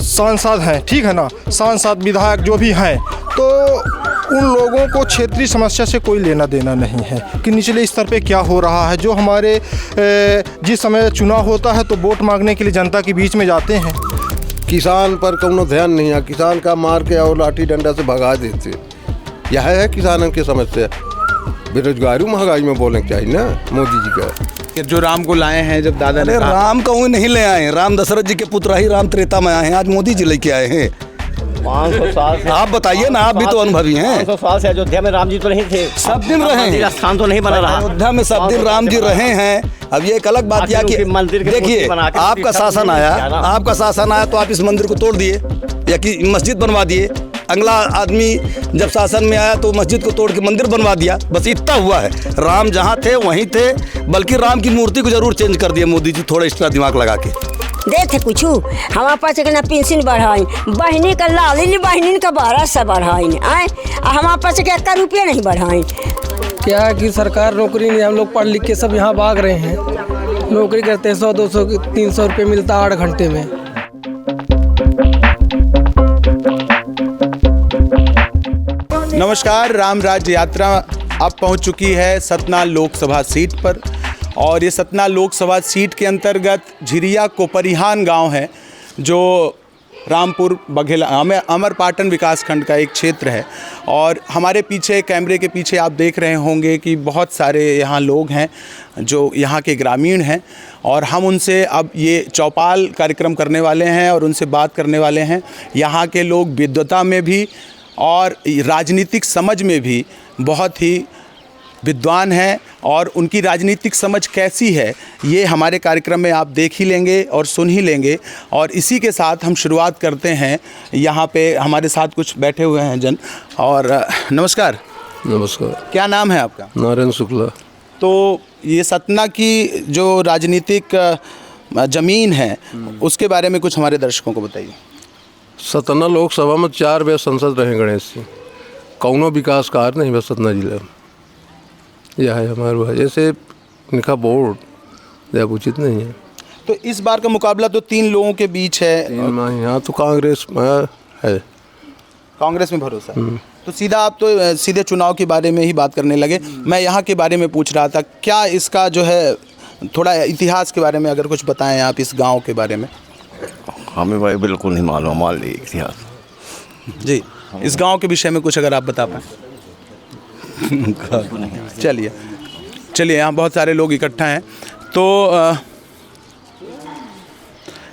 सांसद हैं, ठीक है ना, सांसद विधायक जो भी हैं, तो उन लोगों को क्षेत्रीय समस्या से कोई लेना देना नहीं है कि निचले स्तर पे क्या हो रहा है। जो हमारे जिस समय चुनाव होता है तो वोट मांगने के लिए जनता के बीच में जाते हैं। किसान पर कोनो ध्यान नहीं है, किसान का मार के और लाठी डंडा से भगा देते। यह है किसानों की समस्या। बेरोजगारी महंगाई में बोलना चाहिए ना मोदी जी का। जो राम को लाए हैं, जब दादा ने राम कहूँ नहीं ले आए, राम दशरथ जी के पुत्र ही राम त्रेता में आए हैं, आज मोदी जी लेके आए हैं। 500 साल से आप बताइए ना, आप भी तो अनुभवी हैं। 500 साल से अयोध्या में राम जी तो नहीं थे, सब दिन रहे हैं, स्थान तो नहीं बना रहा। अयोध्या में सब दिन राम जी रहे हैं। अब ये एक अलग बात यह कि देखिए, आपका शासन आया तो आप इस मंदिर को तोड़ दिए या कि मस्जिद बनवा दिए। अगला आदमी जब शासन में आया तो मस्जिद को तोड़ के मंदिर बनवा दिया, बस इतना हुआ है। राम जहाँ थे वहीं थे, बल्कि राम की मूर्ति को जरूर चेंज कर दिया मोदी जी, थोड़ा एक्स्ट्रा दिमाग लगा के। देते कुछ हमारे पास एक पेंशन बढ़ाई, बहनी का लाली बहनी का 1200 बढ़ाई आए, हमारे पास 1 रुपया नहीं बढ़ाई। क्या कि सरकार नौकरी नहीं, हम लोग पढ़ लिख के सब यहाँ भाग रहे हैं, नौकरी करते हैं 100 200 300 रुपये मिलता 8 घंटे में। नमस्कार, राम राज्य यात्रा अब पहुंच चुकी है सतना लोकसभा सीट पर, और ये सतना लोकसभा सीट के अंतर्गत झिरिया कोपरिहान गांव है, जो रामपुर बघेला अमरपाटन विकासखंड का एक क्षेत्र है। और हमारे पीछे कैमरे के पीछे आप देख रहे होंगे कि बहुत सारे यहाँ लोग हैं जो यहाँ के ग्रामीण हैं, और हम उनसे अब ये चौपाल कार्यक्रम करने वाले हैं और उनसे बात करने वाले हैं। यहाँ के लोग विद्वता में भी और राजनीतिक समझ में भी बहुत ही विद्वान हैं, और उनकी राजनीतिक समझ कैसी है ये हमारे कार्यक्रम में आप देख ही लेंगे और सुन ही लेंगे। और इसी के साथ हम शुरुआत करते हैं। यहाँ पे हमारे साथ कुछ बैठे हुए हैं जन। और नमस्कार। नमस्कार। क्या नाम है आपका? नारायण शुक्ला। तो ये सतना की जो राजनीतिक ज़मीन है उसके बारे में कुछ हमारे दर्शकों को बताइए। सतना लोकसभा में 4 बार सांसद रहे गणेश सिंह, कौनो विकास कार्य नहीं बस सतना जिले में। यह है हमारे वजह से इनका वोट यह उचित नहीं है। तो इस बार का मुकाबला तो 3 लोगों के बीच है। यहाँ तो कांग्रेस है, कांग्रेस में भरोसा। तो सीधा आप तो सीधे चुनाव के बारे में ही बात करने लगे। मैं यहाँ के बारे में पूछ रहा था, क्या इसका जो है थोड़ा इतिहास के बारे में अगर कुछ बताएं आप इस गांव के बारे में। हमें भाई बिल्कुल नहीं मालूम, मान ली इतिहास जी। इस गांव के विषय में कुछ अगर आप बता पाएँ। चलिए यहाँ बहुत सारे लोग इकट्ठा हैं। तो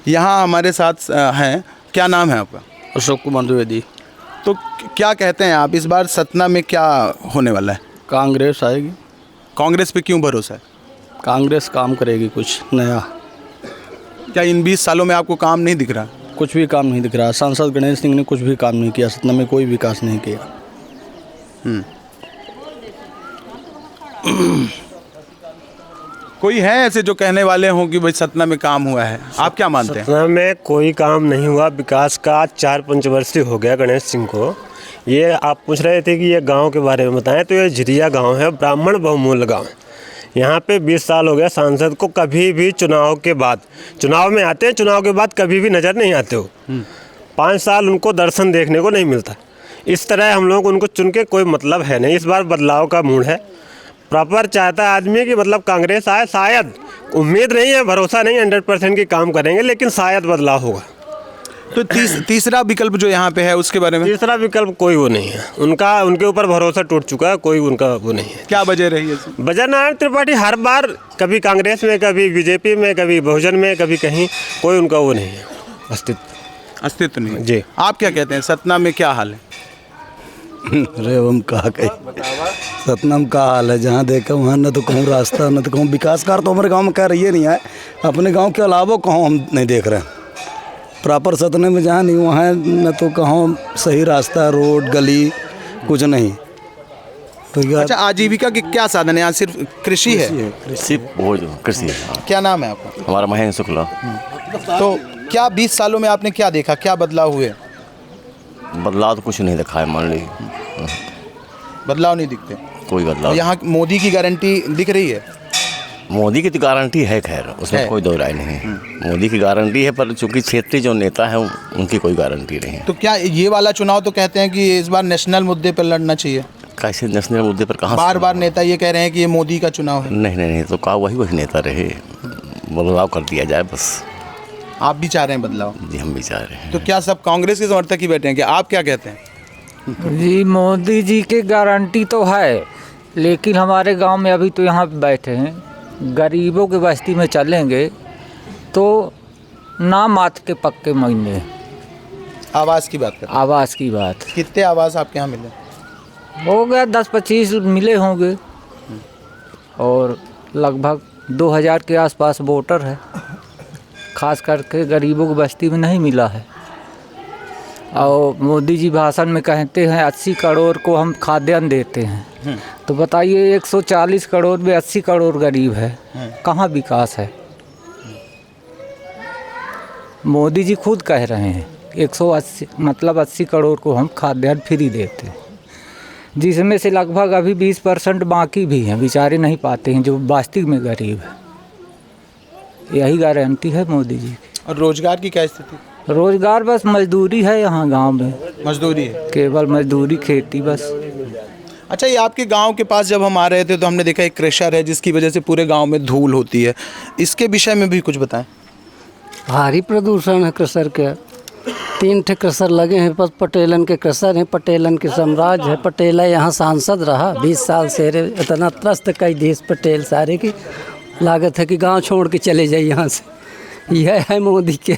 यहाँ हमारे साथ हैं, क्या नाम है आपका? अशोक कुमार द्विवेदी। तो क्या कहते हैं आप, इस बार सतना में क्या होने वाला है? कांग्रेस आएगी। कांग्रेस पे क्यों भरोसा है? कांग्रेस काम करेगी कुछ नया। क्या इन 20 सालों में आपको काम नहीं दिख रहा? कुछ भी काम नहीं दिख रहा। सांसद गणेश सिंह ने कुछ भी काम नहीं किया, सतना में कोई विकास नहीं किया। कोई है ऐसे जो कहने वाले हों कि भाई सतना में काम हुआ है? आप क्या मानते हैं? सतना में कोई काम नहीं हुआ विकास का। 4 पंचवर्षीय हो गया गणेश सिंह को। ये आप पूछ रहे थे कि ये गांव के बारे में बताएं, तो ये झिरिया गांव है, ब्राह्मण बहुमूल्य गांव। यहाँ पे 20 साल हो गया सांसद को कभी भी चुनाव के बाद, चुनाव में आते हैं, चुनाव के बाद कभी भी नज़र नहीं आते हो। 5 साल उनको दर्शन देखने को नहीं मिलता। इस तरह हम लोग उनको चुन के कोई मतलब है नहीं। इस बार बदलाव का मूड है, प्रॉपर चाहता है आदमी कि मतलब कांग्रेस आए। शायद, उम्मीद नहीं है, भरोसा नहीं 100% की काम करेंगे, लेकिन शायद बदलाव होगा। तो तीसरा विकल्प जो यहाँ पे है उसके बारे में? तीसरा विकल्प कोई वो नहीं है उनका, उनके ऊपर भरोसा टूट चुका है, कोई उनका वो नहीं है। क्या वजह रही है? वजह नारायण त्रिपाठी हर बार कभी कांग्रेस में, कभी बीजेपी में, कभी बहुजन में, कभी कहीं, कोई उनका वो नहीं है, अस्तित्व नहीं जी। आप क्या कहते हैं, सतना में क्या हाल है? अरे हम कहा कहीं सतना में का हाल है, जहाँ देखा वहाँ न तो कहूँ रास्ता, न तो कहूँ विकास कार्य। तो हमारे गांव में कह रही है नहीं है, अपने गांव के अलावा कहूँ हम नहीं देख रहे हैं। प्रॉपर सतने में जहाँ नहीं वहाँ न तो कहूँ सही रास्ता, रोड, गली कुछ नहीं। तो अच्छा, आजीविका के क्या साधन है यहाँ? सिर्फ कृषि है? कृषि है। क्या नाम है आपका? हमारा महेंद्र शुक्ला। तो क्या 20 सालों में आपने क्या देखा, क्या बदलाव हुए? बदलाव तो कुछ नहीं दिखा है, मान ली बदलाव नहीं दिखते। कोई बदलाव। यहाँ मोदी की गारंटी दिख रही है? मोदी की तो गारंटी है, खैर उसमें कोई दो राय नहीं है। मोदी की गारंटी है, पर चूंकि क्षेत्रीय जो नेता है उनकी कोई गारंटी नहीं है। तो क्या ये वाला चुनाव तो कहते हैं कि इस बार नेशनल मुद्दे पर लड़ना चाहिए? कैसे नेशनल मुद्दे पर कहाँ? बार बार नेता ये कह रहे हैं कि ये मोदी का चुनाव है। नहीं, तो कहा वही नेता रहे, बदलाव कर दिया जाए बस। आप भी चाह रहे हैं बदलाव? जी, हम भी चाह रहे हैं। तो क्या सब कांग्रेस के समर्थक ही बैठे हैं? क्या आप क्या कहते हैं? जी, मोदी जी की गारंटी तो है, लेकिन हमारे गांव में अभी तो यहाँ बैठे हैं, गरीबों की बस्ती में चलेंगे तो ना मात के पक्के महीने। आवास की बात कर? आवास की बात। कितने आवास आपके यहाँ मिले? हो गया 10-25 मिले होंगे, और लगभग 2000 के आसपास वोटर है। खास करके गरीबों की बस्ती में नहीं मिला है। और मोदी जी भाषण में कहते हैं 80 करोड़ को हम खाद्यान्न देते हैं, तो बताइए 140 करोड़ में 80 करोड़ गरीब है, कहाँ विकास है? मोदी जी खुद कह रहे हैं 80 करोड़ को हम खाद्यान्न फ्री देते हैं, जिसमें से लगभग अभी 20% बाकी भी हैं, बेचारे नहीं पाते हैं, जो वास्तविक में गरीब है। यही गारंटी है मोदी जी की। और रोजगार की क्या स्थिति? रोजगार बस मजदूरी है यहाँ गांव में, मजदूरी है, केवल मजदूरी, खेती बस। अच्छा, ये आपके गांव के पास जब हम आ रहे थे तो हमने देखा एक क्रेशर है जिसकी वजह से पूरे गांव में धूल होती है, इसके विषय में भी कुछ बताएं। भारी प्रदूषण है क्रशर के। 3 ठे क्रशर लगे हैं, बस पटेलन के क्रशर हैं, पटेलन के साम्राज्य है। पटेला यहाँ सांसद रहा 20 साल से, इतना त्रस्त कई देश पटेल सारे की लागत है कि गांव छोड़ के चले जाए यहाँ से। यह है मोदी के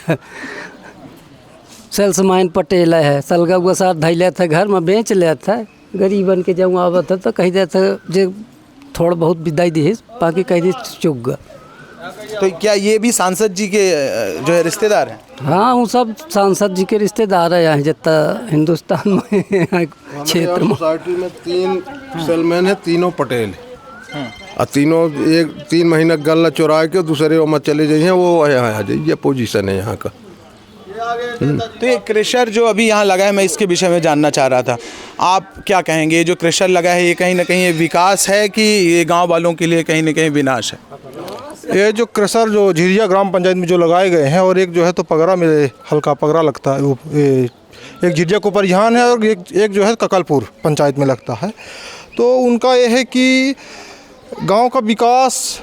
सेल्समैन पटेल है। सलगा हुआ साथ धैले था, घर में बेच ले था, गरीबन के जब आवत है तो कह देता जो थोड़ा बहुत विदाई दी, बाकी कह दी चुक गया। तो क्या ये भी सांसद जी के जो है रिश्तेदार हैं? हाँ, वो सब सांसद जी के रिश्तेदार है यहाँ जितना हिंदुस्तान में क्षेत्र में। सोसाइटी में 3 सेलमैन है, तीनों पटेल, और तीनों 3 महीना गल्ला चुरा के दूसरे वो मत चले जाइए, वो यहाँ आ जाइए, पोजीशन है यहाँ का। तो ये क्रेशर जो अभी यहाँ लगा है, मैं इसके विषय में जानना चाह रहा था, आप क्या कहेंगे? ये जो क्रेशर लगा है, ये कहीं ना कहीं ये विकास है कि ये गांव वालों के लिए कहीं ना कहीं विनाश है? ये जो क्रशर जो झिरिया ग्राम पंचायत में जो लगाए गए हैं, और एक जो है तो पगरा में हल्का पगरा लगता है, वो एक झिरिया को परिहान है, और एक जो है ककलपुर पंचायत में लगता है। तो उनका ये है कि गांव का विकास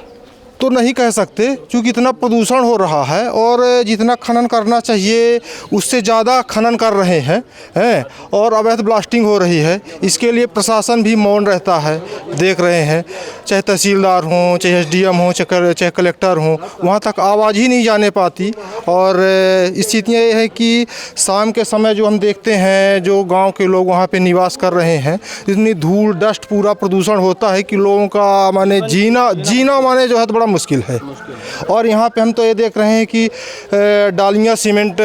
तो नहीं कह सकते, क्योंकि इतना प्रदूषण हो रहा है और जितना खनन करना चाहिए उससे ज़्यादा खनन कर रहे हैं और अवैध ब्लास्टिंग हो रही है। इसके लिए प्रशासन भी मौन रहता है, देख रहे हैं, चाहे तहसीलदार हों, चाहे SDM हों, चाहे कलेक्टर हों, वहाँ तक आवाज़ ही नहीं जाने पाती। और स्थितियाँ ये है कि शाम के समय जो हम देखते हैं, जो गाँव के लोग वहाँ पर निवास कर रहे हैं, इतनी धूल डस्ट पूरा प्रदूषण होता है कि लोगों का माने जीना माने जो है तो बड़ा मुश्किल है। और यहाँ पे हम तो ये देख रहे हैं कि डालियाँ सीमेंट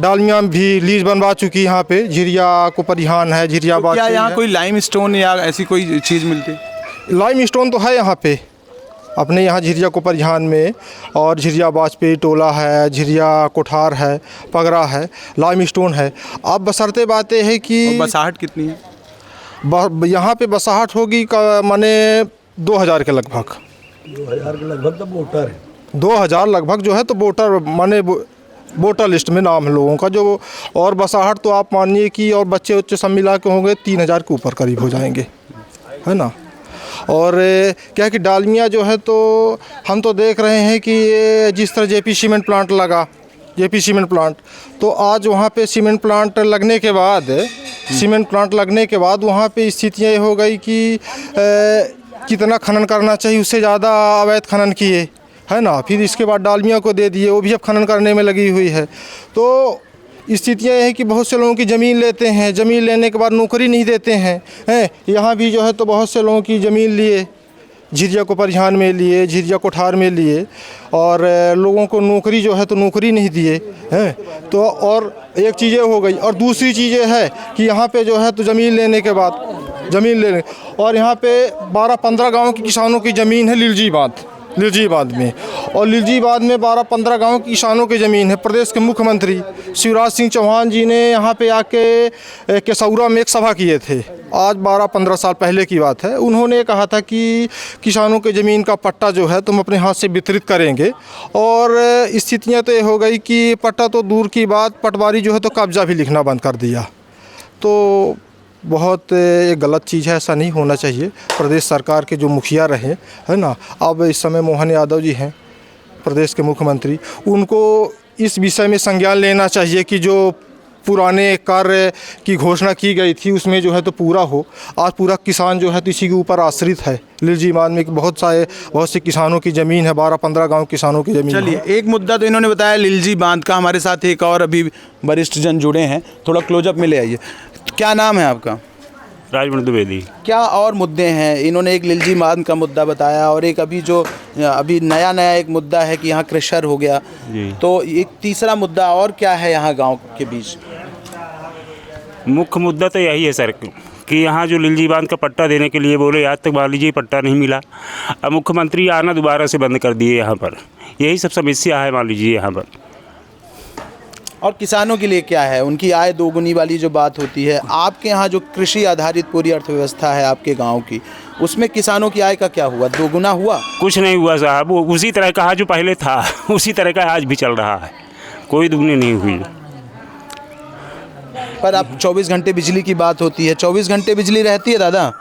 डालियाँ भी लीज बनवा चुकी यहाँ पे, झिरिया को परिहान है, झिरिया बात। क्या यहाँ कोई लाइम स्टोन या ऐसी कोई चीज़ मिलती है? लाइम स्टोन तो है यहाँ पे, अपने यहाँ झिरिया को परिहान में, और झिरिया वाजपेयी टोला है, झिरिया कोठार है, पगरा है, लाइम स्टोन है। अब बसरते बातें हैं कि बसाहट कितनी है यहाँ पे? बसाहट होगी का माने 2000 के लगभग, 2000 के लगभग तो वोटर है। 2000 लगभग जो है तो वोटर माने वोटर लिस्ट में नाम है लोगों का जो। और बसाहट तो आप मानिए कि और बच्चे सब मिला के होंगे 3000 के ऊपर करीब हो जाएंगे, है ना। और क्या कि डालमिया जो है तो हम तो देख रहे हैं कि ये जिस तरह JP सीमेंट प्लांट लगा, JP सीमेंट प्लांट, तो आज वहाँ पे सीमेंट प्लांट लगने के बाद वहाँ पे स्थितियाँ हो गई कि कितना खनन करना चाहिए, उससे ज़्यादा अवैध खनन किए, है ना। फिर इसके बाद डालमिया को दे दिए, वो भी अब खनन करने में लगी हुई है। तो स्थितियाँ ये है कि बहुत से लोगों की ज़मीन लेते हैं, ज़मीन लेने के बाद नौकरी नहीं देते हैं। यहाँ भी जो है तो बहुत से लोगों की ज़मीन लिए, झिरिया को परिहान में लिए, झिरिया कोठार में लिए, और लोगों को नौकरी जो है तो नौकरी नहीं दिए हैं। तो और एक चीज़ें हो गई, और दूसरी चीज़ें है कि यहाँ पे जो है तो ज़मीन लेने के बाद और यहाँ पे 12-15 गाँव के किसानों की ज़मीन है लिलजी बांध लिलजी बांध में। और लिलजी बांध में 12-15 गांव की किसानों की ज़मीन है। प्रदेश के मुख्यमंत्री शिवराज सिंह चौहान जी ने यहाँ पे आके केसौरा में एक सभा किए थे। आज 12-15 साल पहले की बात है। उन्होंने कहा था कि किसानों के ज़मीन का पट्टा जो है तुम अपने हाथ से वितरित करेंगे। और स्थितियाँ तो ये हो गई कि पट्टा तो दूर की बात, पटवारी जो है तो कब्जा भी लिखना बंद कर दिया। तो बहुत ये गलत चीज़ है, ऐसा नहीं होना चाहिए। प्रदेश सरकार के जो मुखिया रहे है ना, अब इस समय मोहन यादव जी हैं प्रदेश के मुख्यमंत्री, उनको इस विषय में संज्ञान लेना चाहिए कि जो पुराने कार्य की घोषणा की गई थी उसमें जो है तो पूरा हो। आज पूरा किसान जो है तो इसी के ऊपर आश्रित है। लिलजी बांध में बहुत से किसानों की ज़मीन है, 12-15 गांव किसानों की ज़मीन। चलिए, एक मुद्दा तो इन्होंने बताया लिलजी बांध का। हमारे साथ एक और अभी वरिष्ठ जन जुड़े हैं, थोड़ा क्लोजअप में ले आइए। क्या नाम है आपका? राजमणि द्विवेदी। क्या और मुद्दे हैं? इन्होंने एक लिलजी बांध का मुद्दा बताया और एक अभी नया एक मुद्दा है कि यहाँ क्रशर हो गया जी। तो एक तीसरा मुद्दा और क्या है यहाँ गांव के बीच? मुख्य मुद्दा तो यही है सर कि यहाँ जो लिलजी बांध का पट्टा देने के लिए बोले, आज तक मान लीजिए पट्टा नहीं मिला। अब मुख्यमंत्री आना दोबारा से बंद कर दिए यहाँ पर। यही सब समस्या है मान लीजिए यहाँ पर। और किसानों के लिए क्या है? उनकी आय दोगुनी वाली जो बात होती है, आपके यहाँ जो कृषि आधारित पूरी अर्थव्यवस्था है आपके गांव की, उसमें किसानों की आय का क्या हुआ? दोगुना हुआ? कुछ नहीं हुआ साहब, वो उसी तरह का जो पहले था उसी तरह का आज भी चल रहा है, कोई दुगनी नहीं हुई। पर अब 24 घंटे बिजली की बात होती है, 24 घंटे बिजली रहती है दादा?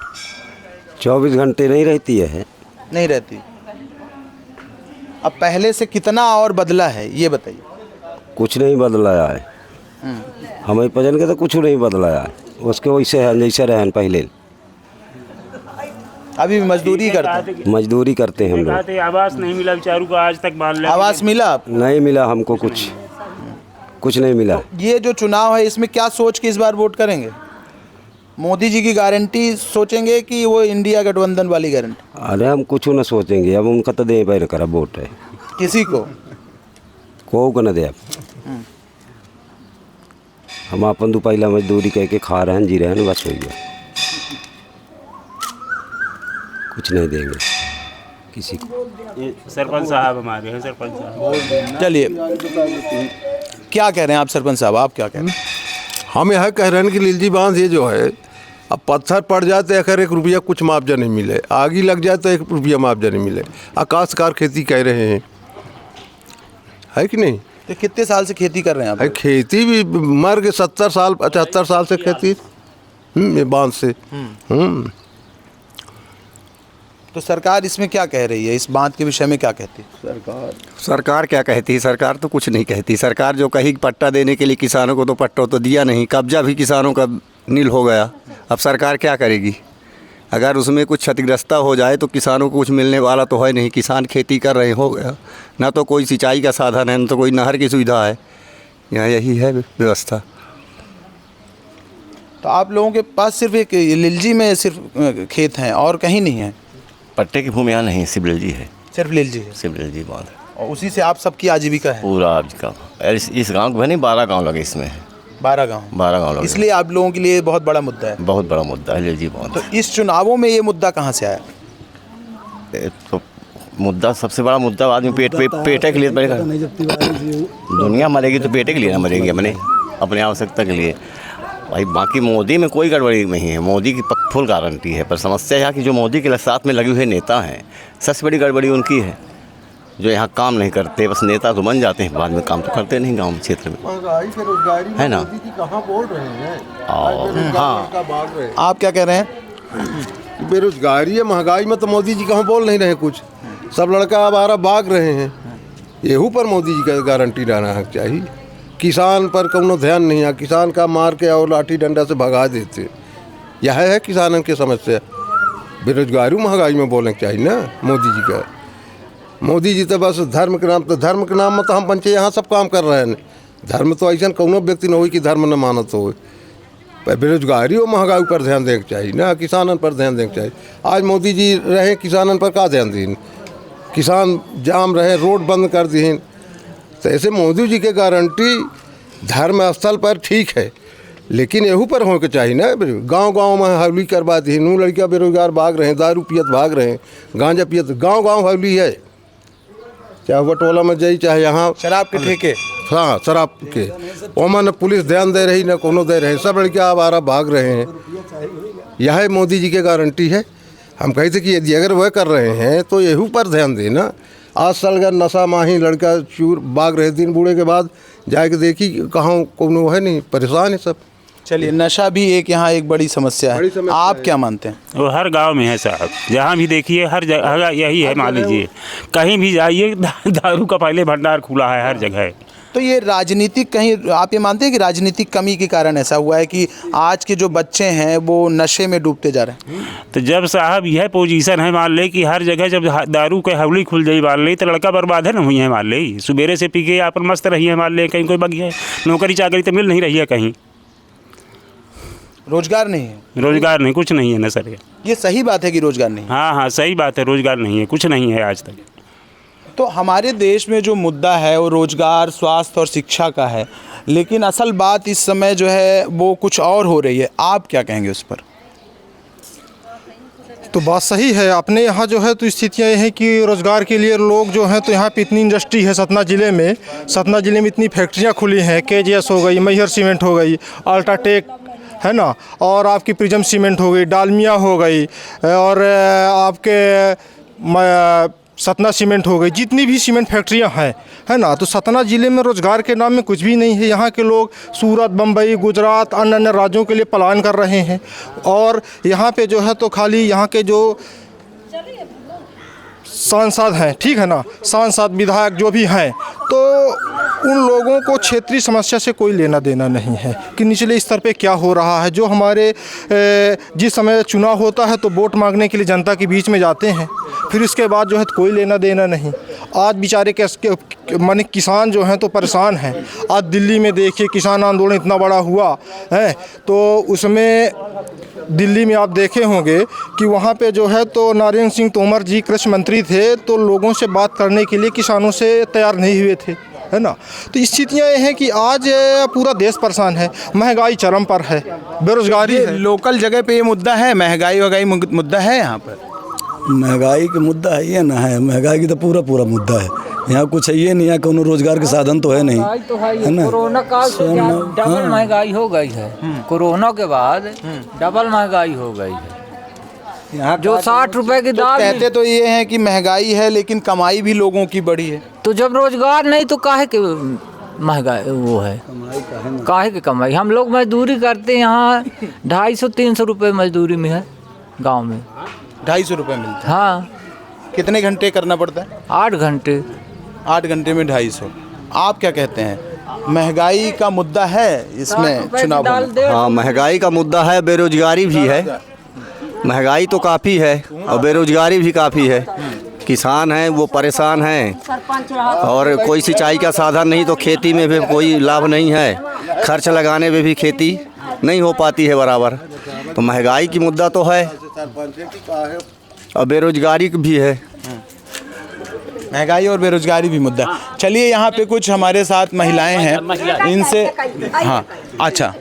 24 घंटे नहीं रहती है। नहीं रहती। अब पहले से कितना और बदला है ये बताइए। कुछ नहीं बदलाया है, हमें पजन के तो कुछ नहीं बदलाया है, उसके वैसे है जैसे रहन पहले। अभी मजदूरी करते हैं हम लोग। आवास नहीं मिला बेचारों को आज तक। मान लिया आवास मिला? नहीं मिला हमको, कुछ नहीं मिला। ये जो चुनाव है इसमें क्या सोच के इस बार वोट करेंगे? मोदी जी की गारंटी सोचेंगे कि वो इंडिया गठबंधन वाली गारंटी? अरे हम कुछ न सोचेंगे, अब उनका तो दे पैर करा वोट है। किसी को न दे। हम अपन दो पहला मजदूरी कह के खा रहे हैं, जी रहे हैं, बस हो गया। कुछ नहीं देंगे किसी को। सरपंच साहब हमारे हैं, सरपंच साहब। चलिए, क्या कह रहे हैं आप सरपंच साहब? आप क्या कह रहे हैं? हम यह कह रहे हैं कि लिलजी बांध ये जो है, अब पत्थर पड़ जाए तो अगर 1 रुपया कुछ मुआवजा नहीं मिले, आगी लग जाए तो 1 रुपया मुआवजा नहीं मिले। आकाशकार खेती कह रहे हैं, है कि नहीं? तो कितने साल से खेती कर रहे हैं आप? खेती भी मर के 70 साल 75 साल से खेती बांध से। तो सरकार इसमें क्या कह रही है? इस बांध के विषय में क्या कहती है सरकार क्या कहती है? सरकार तो कुछ नहीं कहती। सरकार जो कही पट्टा देने के लिए किसानों को, तो पट्टा तो दिया नहीं, कब्जा भी किसानों का नील हो गया। अब सरकार क्या करेगी? अगर उसमें कुछ क्षतिग्रस्त हो जाए तो किसानों को कुछ मिलने वाला तो है नहीं। किसान खेती कर रहे हो गया, ना तो कोई सिंचाई का साधन है, ना तो कोई नहर की सुविधा है। यहाँ यही है व्यवस्था। तो आप लोगों के पास सिर्फ एक लिलजी में सिर्फ खेत हैं और कहीं नहीं है? पट्टे की भूमि यहाँ नहीं, सिर्फ लिलजी है। सिर्फ लिलजी है? सिर्फ लिलजी बांध, और उसी से आप सबकी आजीविका है? पूरा आजीविका। इस गांव को नहीं, 12 गांव लगे इसमें। 12 गांव लगे। इसलिए आप लोगों के लिए बहुत बड़ा मुद्दा है? बहुत बड़ा मुद्दा है लिलजी बांध। तो इस चुनावों में ये मुद्दा कहाँ से आया? तो मुद्दा, सबसे बड़ा मुद्दा आदमी पेटे के लिए मरेगा। दुनिया मरेगी तो पेटे के लिए ना मरेगी, अपने आवश्यकता के लिए। भाई बाकी मोदी में कोई गड़बड़ी नहीं है, मोदी की फुल गारंटी है। पर समस्या यह कि जो मोदी के साथ में लगे हुए नेता हैं, सबसे बड़ी गड़बड़ी उनकी है, जो यहाँ काम नहीं करते। बस नेता तो बन जाते हैं, बाद में काम तो करते नहीं गांव क्षेत्र में, है ना? कहाँ बोल रहे हैं? हाँ, आप क्या कह रहे हैं? बेरोजगारी है, महंगाई में तो मोदी जी कहाँ बोल नहीं रहे कुछ। सब लड़का आवारा भाग रहे हैं। येहू पर मोदी जी का गारंटी रहना चाहिए। किसान पर कोनो ध्यान नहीं है, किसान का मार के और लाठी डंडा से भगा देते। यह है किसानों की समस्या। बेरोजगारी महंगाई में बोलना चाहिए ना मोदी जी का। मोदी जी तो बस धर्म के नाम में तो हम पंचे यहाँ सब काम कर रहे हैं। धर्म तो ऐसा कोनो व्यक्ति न हो कि धर्म न मानत हो। बेरोजगारी और महंगाई पर ध्यान देना चाहिए ना, किसानन पर ध्यान देना चाहिए। आज मोदी जी रहे, किसानन पर का ध्यान दें? किसान जाम रहे, रोड बंद कर दिए। तो ऐसे मोदी जी के गारंटी धर्म स्थल पर ठीक है, लेकिन यहू पर होने के चाहिए ना। गांव में हवली करवा दी, नू लड़कियाँ बेरोजगार भाग रहे हैं, दारू पियत भाग रहे हैं, गांजा पियत, गांव हवली है। चाहे वटोला में जाई चाहे यहाँ शराब के ठेके। हाँ शराब के ओमा न पुलिस ध्यान दे रही न कोनो दे रहे, सब लड़के आवारा भाग रहे हैं। यह मोदी जी की गारंटी है। हम कही थे कि यदि अगर वह कर रहे हैं तो यही पर ध्यान देना। आज साल का नशा माही लड़का चूर भाग रहे दिन बूढ़े के बाद जाके देखी कहाँ कोनो है नहीं, परेशान है सब। चलिए, नशा भी यहाँ एक बड़ी समस्या है। आप क्या मानते हैं? वो हर गांव में है साहब, जहाँ भी देखिए हर जगह यही है। मान लीजिए कहीं भी जाइए दारू का पहले भंडार खुला है हर जगह। तो ये राजनीतिक, कहीं आप ये मानते हैं कि राजनीतिक कमी के कारण ऐसा हुआ है कि आज के जो बच्चे हैं वो नशे में डूबते जा रहे हैं? तो जब साहब यह पोजीशन है, मान ले कि हर जगह जब दारू के हवली खुल जाई मान ले, तो लड़का बर्बाद है ना हुई है। मान ले सुबेरे से पी के अपन मस्त रही है, मान ले कहीं कोई बगी है, नौकरी चाकरी तो मिल नहीं रही है, कहीं रोजगार नहीं है। रोजगार नहीं, कुछ नहीं है ना सर। ये सही बात है कि रोजगार नहीं है? हाँ सही बात है, रोजगार नहीं है, कुछ नहीं है आज तक। तो हमारे देश में जो मुद्दा है वो रोजगार, स्वास्थ्य और शिक्षा का है, लेकिन असल बात इस समय जो है वो कुछ और हो रही है। आप क्या कहेंगे उस पर? तो बात सही है। अपने यहाँ जो है तो स्थितियाँ ये हैं कि रोज़गार के लिए लोग जो हैं तो यहाँ पे इतनी इंडस्ट्री है सतना ज़िले में इतनी फैक्ट्रियाँ खुली हैं। KGS हो गई, मैहर सीमेंट हो गई, अल्ट्राटेक है ना, और आपकी प्रिज्म सीमेंट हो गई, डालमिया हो गई, और आपके सतना सीमेंट हो गई। जितनी भी सीमेंट फैक्ट्रियां हैं है ना, तो सतना ज़िले में रोज़गार के नाम में कुछ भी नहीं है। यहाँ के लोग सूरत, बम्बई, गुजरात, अन्य अन्य राज्यों के लिए पलायन कर रहे हैं। और यहाँ पे जो है तो खाली यहाँ के जो सांसद हैं, ठीक है ना, सांसद विधायक जो भी हैं, तो उन लोगों को क्षेत्रीय समस्या से कोई लेना देना नहीं है कि निचले स्तर पे क्या हो रहा है। जो हमारे जिस समय चुनाव होता है तो वोट मांगने के लिए जनता के बीच में जाते हैं, फिर उसके बाद जो है तो कोई लेना देना नहीं। आज बेचारे माने किसान जो हैं तो परेशान हैं। आज दिल्ली में देखिए किसान आंदोलन इतना बड़ा हुआ है, तो उसमें दिल्ली में आप देखे होंगे कि वहाँ पे जो है तो नरेंद्र सिंह तोमर जी कृषि मंत्री थे, तो लोगों से बात करने के लिए किसानों से तैयार नहीं हुए थे, है ना। तो स्थितियाँ ये हैं कि आज पूरा देश परेशान है, महंगाई चरम पर है, बेरोजगारी है। लोकल जगह पे ये मुद्दा है, महंगाई मुद्दा है यहाँ पर? महंगाई का मुद्दा है ये ना है, महंगाई की तो पूरा मुद्दा है। यहाँ कुछ है ये नहीं है, कोनो रोजगार के साधन तो है नहीं, है ना। कोरोना काल से डबल महंगाई हो गई है। कोरोना के बाद डबल महंगाई हो गई है। यहाँ जो 60 रुपए की दाल, कहते तो ये हैं कि महंगाई है लेकिन कमाई भी लोगों की बढ़ी है। तो जब रोजगार नहीं तो काहे के महंगाई वो है, काहे की कमाई। हम लोग मजदूरी करते हैं, यहाँ 250-300 रुपये मजदूरी में है गाँव में। 250 रुपये मिलते हैं? हाँ। कितने घंटे करना पड़ता है? 8 घंटे। 8 घंटे में 250। आप क्या कहते हैं, महंगाई का मुद्दा है इसमें चुनाव? हाँ महंगाई का मुद्दा है, बेरोजगारी भी है। महंगाई तो काफ़ी है और बेरोजगारी भी काफ़ी है। किसान हैं वो परेशान हैं, और कोई सिंचाई का साधन नहीं तो खेती में भी कोई लाभ नहीं है। खर्च लगाने में भी खेती नहीं हो पाती है बराबर। तो महंगाई की मुद्दा तो है और बेरोजगारी भी है। महंगाई और बेरोजगारी भी मुद्दा। चलिए, यहाँ पे कुछ हमारे साथ महिलाएं हैं, इनसे। हाँ अच्छा,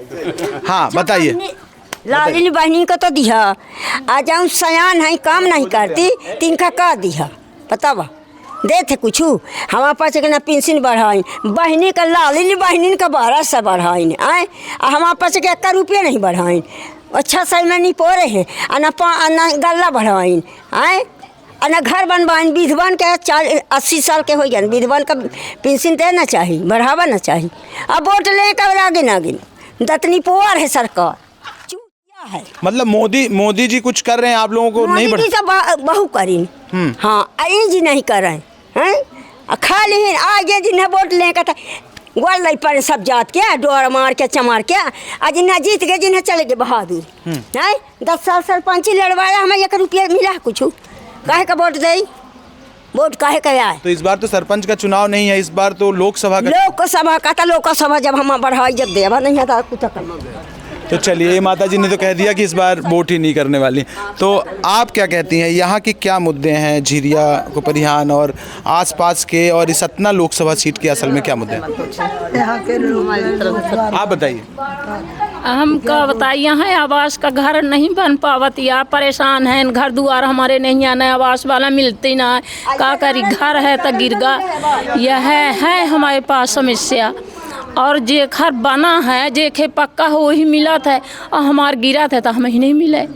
हाँ बताइए। लालिनी बहनी को तो दिया, आज हम सयान है, काम नहीं करती, तिनका का दिया बतावा दे थे कुछ। हमारे पास ना पेंशन बढ़ाई, बहनी का लालिनी बहनी का 1200 बढ़ाई आए, हमारे पास 1 रुपया नहीं बढ़ाई। अच्छा सही में नहीं पो रहे हैं, ना गल्ला बढ़ाई आए, ना घर बनवाइन। विधवन के 80 साल के हो गए, विधवन का पेंशन देना चाहिए, बढ़ावा ना चाहिए। अब वोट ले कर आगे ना गिन दतनी पोर है सरकार है। मतलब मोदी जी कुछ कर रहे हैं, आप लोगों को नहीं मोदी जी बहु करी। हाँ आई जी नहीं कर रहे हैं, खाली आगे जिन्हें वोट लेकर था गोल नहीं पड़े सब जात के डोर मार के चमार के, आज जिन्हें जीत गए, जिन्हें चले गए बहादुर है। 10 साल सरपंची लड़वाया, हमें 1 रुपया मिला कुछ, काहे का वोट दे, वोट काहे का आए। तो इस बार तो सरपंच का चुनाव नहीं है, इस बार तो लोकसभा का था। लोकसभा जब हम बढ़ाई जब देवा नहीं था कुछ। तो चलिए, माता जी ने तो कह दिया कि इस बार वोट ही नहीं करने वाली। तो आप क्या कहती हैं, यहाँ के क्या मुद्दे हैं झिरिया कोपरिहान और आसपास के, और इस सतना लोकसभा सीट के असल में क्या मुद्दे हैं? आप बताइए। हम का बताइए हैं आवास का घर नहीं बन पावत या परेशान हैं घर दुआर हमारे नहीं आना आवास वाला मिलती ना का करी घर है तो गिरगा यह है हमारे पास समस्या और जे घर बना है जे खे पक्का हो वही मिला था और हमार गिरा था तो हमें ही नहीं मिले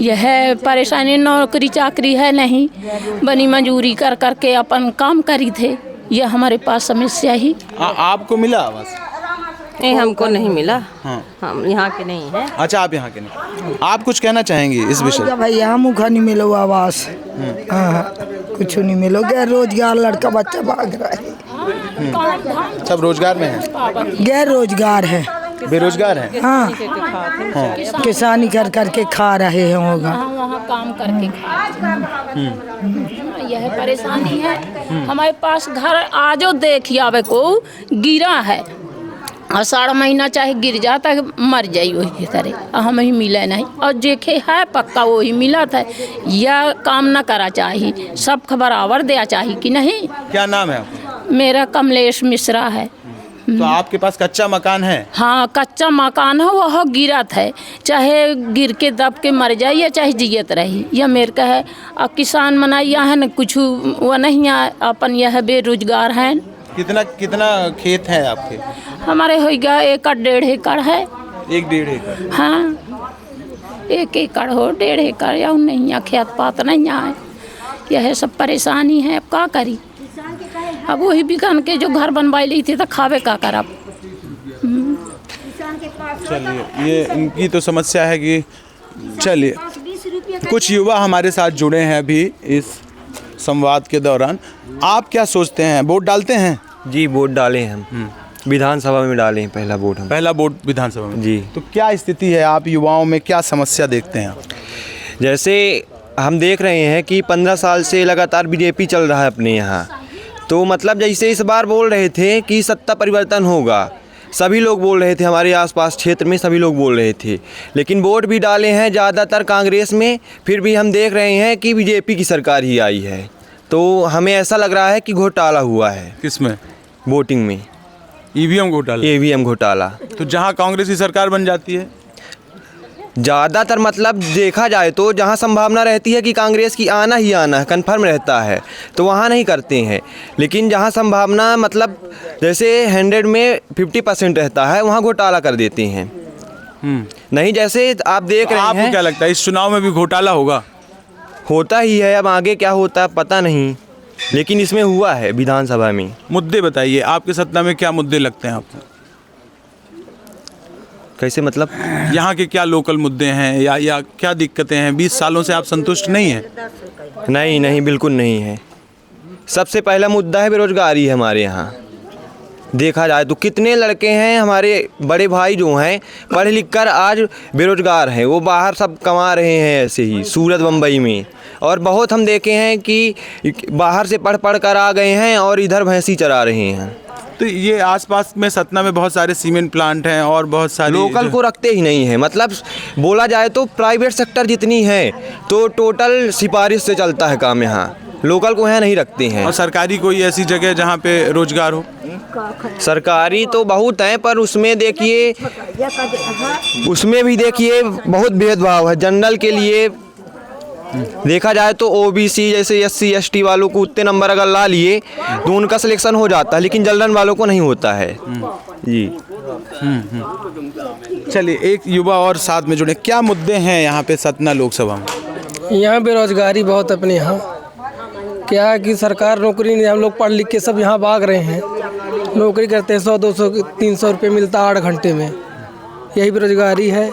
यह परेशानी नौकरी चाकरी है नहीं बनी मजूरी कर करके अपन काम करी थे यह हमारे पास समस्या ही। आपको मिला आवास? नहीं हमको नहीं मिला। हाँ। हम यहाँ के नहीं हैं। अच्छा आप यहाँ के नहीं, आप कुछ कहना चाहेंगे इस विषय? भाई यहाँ मुखा नहीं मिलो आवास। हाँ कुछ नहीं मिलो गैर रोजगार लड़का बच्चा भाग रहा है। सब रोजगार में है? गैर रोजगार है, बेरोजगार है। हाँ किसानी कर करके खा रहे हैं होगा वहाँ काम करके यह परेशानी है हमारे पास घर आजो देखिए आवे को गिरा है आषाढ़ महीना चाहे गिर जाता है मर जाई वही तरह हमें ही मिले नहीं और जेखे है पक्का वही मिला था यह काम न करा चाहिए सब बराबर देना चाहिए कि नहीं। क्या नाम है आपका? मेरा कमलेश मिश्रा है। तो आपके पास कच्चा मकान है? हाँ कच्चा मकान है वह गिरा था चाहे गिर के दब के मर जाए या चाहे जियत रही यह मेरे का है। और किसान मनाइया है न कुछ वह नहीं अपन यह बेरोजगार है। कितना कितना खेत है आपके? हमारे हो गया 1 एकड़ है। 1-1.5 एकड़? हाँ 1 एकड़ हो 1.5 एकड़ या नहीं है खेत पात नहीं आए यह सब परेशानी है अब क्या करी अब वही बिकन के जो घर बनवाई ली थी तो खावे का करब। चलिए ये इनकी तो समस्या है कि चलिए कुछ युवा हमारे साथ जुड़े हैं अभी इस संवाद के दौरान। आप क्या सोचते हैं वोट डालते हैं? जी वोट डाले हैं हम विधानसभा में डाले हैं पहला वोट हम। पहला वोट विधानसभा में? जी। तो क्या स्थिति है आप युवाओं में क्या समस्या देखते हैं आप? जैसे हम देख रहे हैं कि 15 साल से लगातार बीजेपी चल रहा है अपने यहाँ तो मतलब जैसे इस बार बोल रहे थे कि सत्ता परिवर्तन होगा सभी लोग बोल रहे थे हमारे आसपास क्षेत्र में सभी लोग बोल रहे थे लेकिन वोट भी डाले हैं ज़्यादातर कांग्रेस में फिर भी हम देख रहे हैं कि बीजेपी की सरकार ही आई है तो हमें ऐसा लग रहा है कि घोटाला हुआ है। किसमें? वोटिंग में। ईवीएम घोटाला? ईवीएम घोटाला। तो जहाँ कांग्रेस की सरकार बन जाती है ज़्यादातर मतलब देखा जाए तो जहाँ संभावना रहती है कि कांग्रेस की आना ही आना है कन्फर्म रहता है तो वहाँ नहीं करते हैं लेकिन जहाँ संभावना मतलब जैसे 100 में 50% रहता है वहाँ घोटाला कर देते हैं। नहीं जैसे आप देख रहे हैं। आपको क्या लगता है इस चुनाव में भी घोटाला होगा? होता ही है अब आगे क्या होता है पता नहीं लेकिन इसमें हुआ है विधानसभा में। मुद्दे बताइए आपके सतना में क्या मुद्दे लगते हैं आपको? कैसे मतलब? यहाँ के क्या लोकल मुद्दे हैं या क्या दिक्कतें हैं? 20 सालों से आप संतुष्ट नहीं हैं? नहीं बिल्कुल नहीं है। सबसे पहला मुद्दा है बेरोजगारी है हमारे यहाँ। देखा जाए तो कितने लड़के हैं हमारे बड़े भाई जो हैं पढ़ लिख कर आज बेरोजगार हैं वो बाहर सब कमा रहे हैं ऐसे ही सूरत बम्बई में और बहुत हम देखे हैं कि बाहर से पढ़ कर आ गए हैं और इधर भैंसी चरा रहे हैं। तो ये आसपास में सतना में बहुत सारे सीमेंट प्लांट हैं और बहुत सारे लोकल को रखते ही नहीं है मतलब बोला जाए तो प्राइवेट सेक्टर जितनी है तो टोटल सिफारिश से चलता है काम यहाँ लोकल को यहाँ नहीं रखते हैं। और सरकारी कोई ऐसी जगह जहाँ पे रोजगार हो? सरकारी तो बहुत हैं पर उसमें देखिए उसमें भी देखिए बहुत भेदभाव है। जनरल के लिए देखा जाए तो ओबीसी जैसे SC ST वालों को उतने नंबर अगर ला लिए तो उनका सिलेक्शन हो जाता है लेकिन जनरल वालों को नहीं होता है। जी चलिए एक युवा और साथ में जुड़े। क्या मुद्दे हैं यहाँ पे सतना लोकसभा में? यहाँ बेरोजगारी बहुत अपने यहाँ क्या है कि सरकार नौकरी नहीं हम लोग पढ़ लिख के सब यहाँ भाग रहे हैं नौकरी करते हैं 100-200 300 रुपये मिलता 8 घंटे में यही बेरोजगारी है।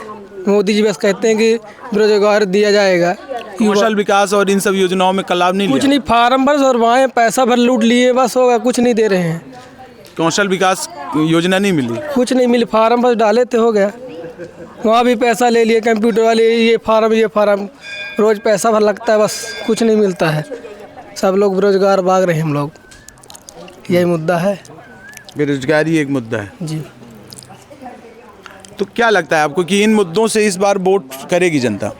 मोदी जी बस कहते हैं कि बेरोजगार दिया जाएगा। कौशल विकास और इन सब योजनाओं में का लाभ नहीं कुछ नहीं फार्म भर और वहाँ पैसा भर लूट लिए बस होगा कुछ नहीं दे रहे हैं। कौशल विकास योजना नहीं मिली? कुछ नहीं मिली फार्म भर डाले तो हो गया वहाँ भी पैसा ले लिए कंप्यूटर वाले ये फार्म रोज़ पैसा भर लगता है बस कुछ नहीं मिलता है। सब लोग बेरोजगार भाग रहे हैं हम लोग यही मुद्दा है। बेरोजगारी एक मुद्दा है जी। तो क्या लगता है आपको कि इन मुद्दों से इस बार वोट करेगी जनता?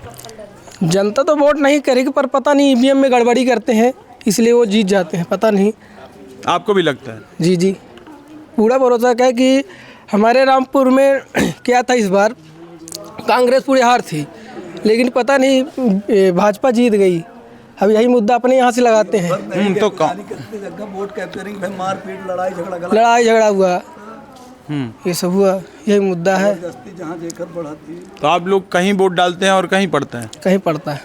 जनता तो वोट नहीं करेगी पर पता नहीं ईवीएम में गड़बड़ी करते हैं इसलिए वो जीत जाते हैं पता नहीं। आपको भी लगता है? जी पूरा भरोसा है कि हमारे रामपुर में क्या था इस बार, कांग्रेस पूरी हार थी, लेकिन पता नहीं भाजपा जीत गई। अब यही मुद्दा अपने यहाँ से लगाते हैं। तो वोट कैप्चरिंग में मारपीट लड़ाई झगड़ा हुआ, ये सब हुआ, यही मुद्दा है। जहाँ जेकर बढ़ाती है। तो आप लोग कहीं वोट डालते हैं और कहीं पड़ता है? कहीं पड़ता है।